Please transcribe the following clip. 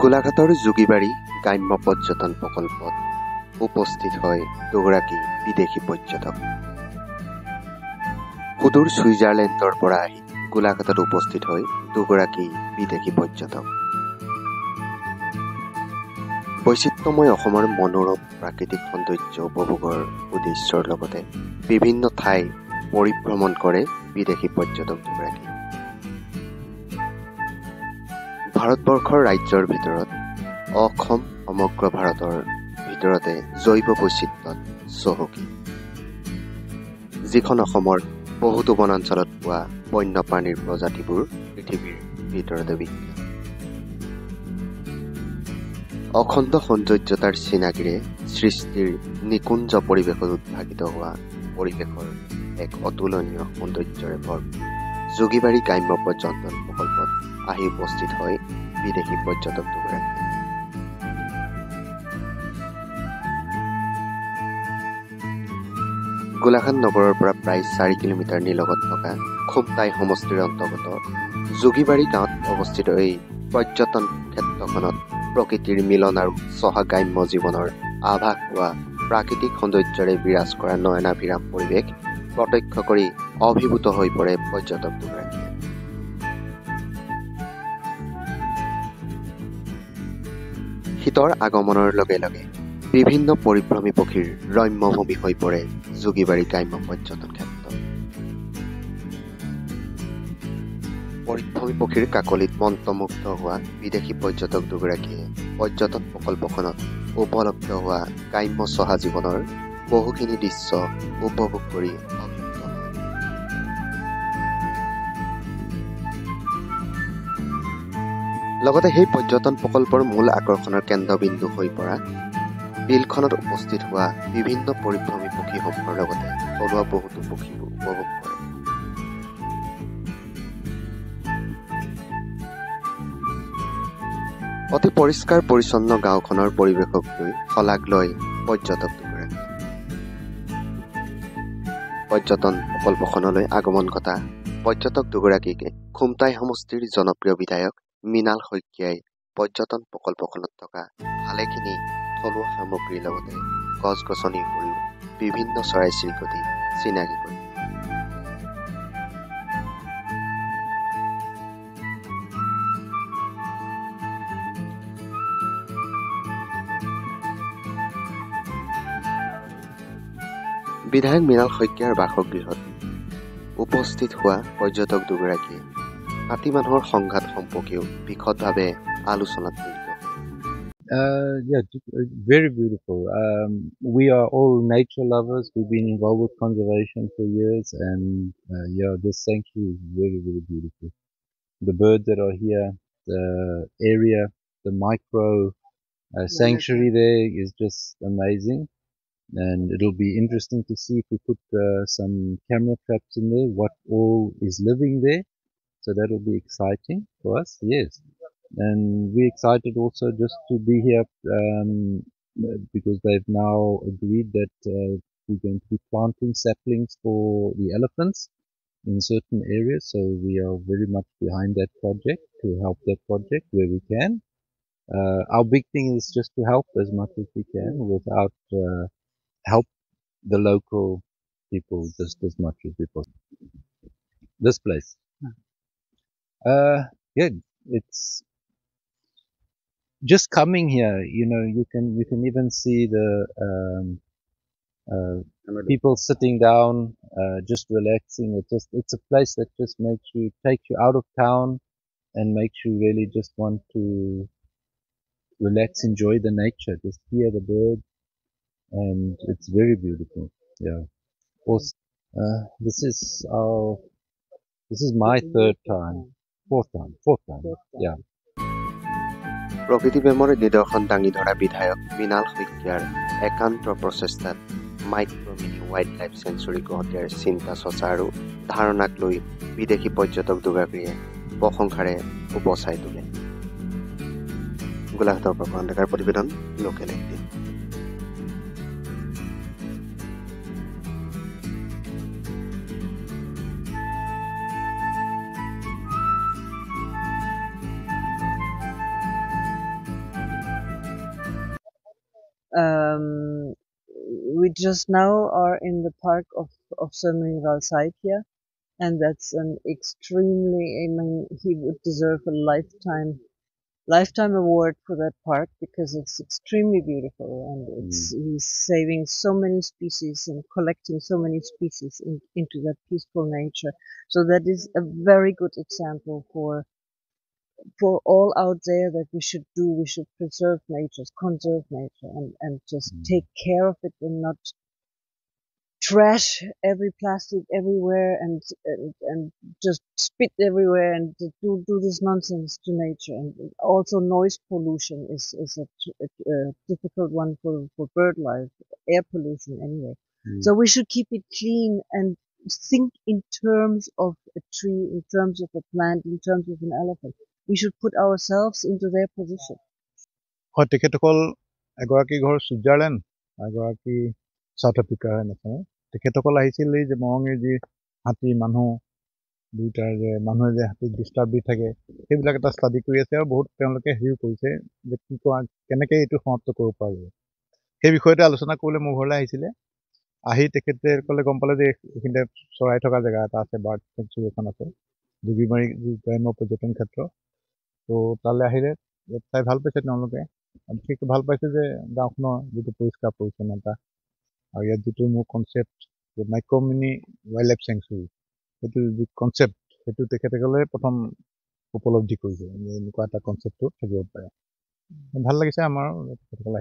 গোলাঘাটৰ যোগীবাৰী গ্ৰাম্য পৰ্যটন প্ৰকল্পত উপস্থিত হয় দুগৰাকী বিদেশী পৰ্যটক। সুদূৰ ছুইজাৰলেণ্ডৰ পৰা আহি গোলাঘাটত উপস্থিত হয় দুগৰাকী বিদেশী পৰ্যটক। বৈচিত্ৰ্যময় অসমৰ মনোৰম প্ৰাকৃতিক সৌন্দৰ্য উপভোগৰ উদ্দেশ্যৰ লগতে বিভিন্ন ঠাই পৰিভ্ৰমণ কৰে বিদেশী পৰ্যটক দুগৰাকী। ভাৰতবৰ্ষৰ ৰাজ্যৰ ভিতৰত অসম সমগ্ৰ ভাৰতৰ ভিতৰতে জৈৱ বৈচিত্ৰ্যত চহকী, যিখন অসমৰ বহুতো বনাঞ্চলত পোৱা বন্যপ্ৰাণীৰ প্ৰজাতিবোৰ পৃথিৱীৰ ভিতৰতে বিখ্যাত। অখণ্ড সৌন্দৰ্যতাৰ চিনাকিৰে সৃষ্টিৰ নিকুঞ্জ পৰিৱেশত উদ্ভাসিত হোৱা পৰিৱেশৰ এক অতুলনীয় সৌন্দৰ্যৰে ভৰপূৰ যোগীবাৰী গ্ৰাম্য পৰ্যটন প্ৰকল্পত আহি উপস্থিত হয় বিদেশী পৰ্যটক দুগৰাকী। গোলাঘাট নগৰৰ পৰা প্ৰায় 4 কিলোমিটাৰ নিলগত থকা খুমটাই সমষ্টিৰ অন্তৰ্গত যোগীবাৰী গাঁৱত অৱস্থিত এই পৰ্যটন ক্ষেত্ৰখনত প্ৰকৃতিৰ মিলন আৰু চহা গ্ৰাম্য জীৱনৰ আভাস হোৱা প্ৰাকৃতিক সৌন্দৰ্যৰে বিৰাজ কৰা নয়নাভিৰাম পৰিৱেশ প্ৰত্যক্ষ কৰি অভিভূত হৈ পৰে পৰ্যটক দুগৰাকীয়ে। শীতৰ আগমনৰ লগে লগে বিভিন্ন পৰিভ্ৰমী পক্ষীৰ ৰম্যভূমি হৈ পৰে যোগীবাৰী গ্ৰাম্য পৰ্যটন ক্ষেত্ৰ। পৰিভ্ৰমী পক্ষীৰ কাকলিত মন্ত্ৰমুগ্ধ হোৱা বিদেশী পৰ্যটক দুগৰাকীয়ে পৰ্যটন প্ৰকল্পখনত উপলব্ধ হোৱা গ্ৰাম্য চহা জীৱনৰ বহুখিনি দৃশ্য উপভোগ কৰি অভিভূত হয়। লগতে সেই পৰ্যটন প্ৰকল্পৰ মূল আকৰ্ষণৰ কেন্দ্ৰবিন্দু হৈ পৰা বিলখনত উপস্থিত হোৱা বিভিন্ন পৰিভ্ৰমী পক্ষীসমূহৰ লগতে থলুৱা বহুতো পক্ষীও উপভোগ কৰে। অতি পৰিষ্কাৰ পৰিচ্ছন্ন গাঁওখনৰ পৰিৱেশক লৈ শলাগ লয় পৰ্যটক দুগৰাকী। পৰ্যটন প্ৰকল্পখনলৈ আগমন ঘটা পৰ্যটক দুগৰাকীকে খুমটাই সমষ্টিৰ জনপ্ৰিয় বিধায়ক মৃণাল শইকীয়াই পৰ্যটন প্ৰকল্পখনত থকা ভালেখিনি থলুৱা সামগ্ৰীৰ লগতে গছ-গছনিৰ উপৰিও বিভিন্ন চৰাই-চিৰিকটি চিনাকি কৰে। বিধায়ক মৃণাল শইকীয়াৰ বাসগৃহত উপস্থিত হোৱা পৰ্যটক দুগৰাকীয়ে হাতী মানুহৰ সংঘাত সম্পৰ্কেও বিশদভাৱে আলোচনাত মিলিত। Very beautiful. We are all nature lovers. We've been involved with conservation for years, and this sanctuary is very, very beautiful. The birds that are here, the area, the micro sanctuary there is just amazing, and it'll be interesting to see if we put some camera traps in there, what all is living there. So that will be exciting for us, yes. And we're excited also just to be here because they've now agreed that we're going to be planting saplings for the elephants in certain areas. So we are very much behind that project, to help that project where we can. Our big thing is just to help as much as we can without help the local people just as much as we possibly. This place. It's just coming here, you can even see the people sitting down, just relaxing. It's a place that just takes you out of town and makes you really just want to relax, enjoy the nature, just hear the birds, and it's very beautiful. Yeah. Also, this is my fourth time. Yeah. প্ৰকৃতি প্ৰেমৰ নিদৰ্শন দাঙি ধৰা বিধায়ক মৃণাল শইকীয়াৰ একান্ত প্ৰচেষ্টাত micro mini wild life century গঢ় দিয়াৰ চিন্তা চৰ্চা আৰু ধাৰণাক লৈ বিদেশী পৰ্যটক দুগৰাকীয়ে প্ৰশংসাৰে উপচাই তোলে। গোলাঘাটৰ পৰা খণ্ডকাৰ প্ৰতিবেদন, local 18। Um, we just now are in the park of Sørmyngdal Saipia, and that's an extremely, I mean, he would deserve a lifetime award for that park because it's extremely beautiful and he's saving so many species and collecting so many species into that peaceful nature. So that is a very good example for all out there that we should do. We should preserve nature, conserve nature, and just take care of it and not trash every plastic everywhere and just spit everywhere and do this nonsense to nature. And also noise pollution is a difficult one for bird life, air pollution anyway. So we should keep it clean and think in terms of a tree, in terms of a plant, in terms of an elephant. We should put ourselves into their position. হয় তেখেতসকল এগৰাকী ঘৰ Switzerland, এগৰাকী south আফ্ৰিকাৰ নিচিনা। তেখেতসকল আহিছিল এই যে মৰঙীৰ যি হাতী মানুহ দুইটাৰ যে মানুহে যে হাতীক ডিষ্টাৰ্ব দি থাকে সেইবিলাক এটা ষ্টাডি কৰি আছে আৰু বহুত তেওঁলোকে হেৰিও কৰিছে যে কি কোৱা কেনেকৈ এইটো সমাপ্ত কৰিব পৰা যায় সেই বিষয়তে আলোচনা কৰিবলৈ মোৰ ঘৰলৈ আহিছিলে। আহি তেখেতসকলে গম পালে যে এইখিনিতে চৰাই থকা জেগা এটা আছে, বাৰ্ড চেঞ্চুৰী এখন আছে, যোগীমাৰী যি গ্ৰাম্য পৰ্যটন ক্ষেত্ৰ। তো তালৈ আহিলে চাই ভাল পাইছে তেওঁলোকে, বিশেষকৈ ভাল পাইছে যে গাঁওখনৰ যিটো পৰিষ্কাৰ পৰিচ্ছন্নতা আৰু ইয়াত যিটো মোৰ কনচেপ্ট যে micro' mini wild life century সেইটো যি কনচেপ্ট সেইটো তেখেতসকলে প্ৰথম উপলব্ধি কৰিছে যে এনেকুৱা এটা কনচেপ্টটো থাকিব পাৰে। ভাল লাগিছে আমাৰ তেখেতসকলে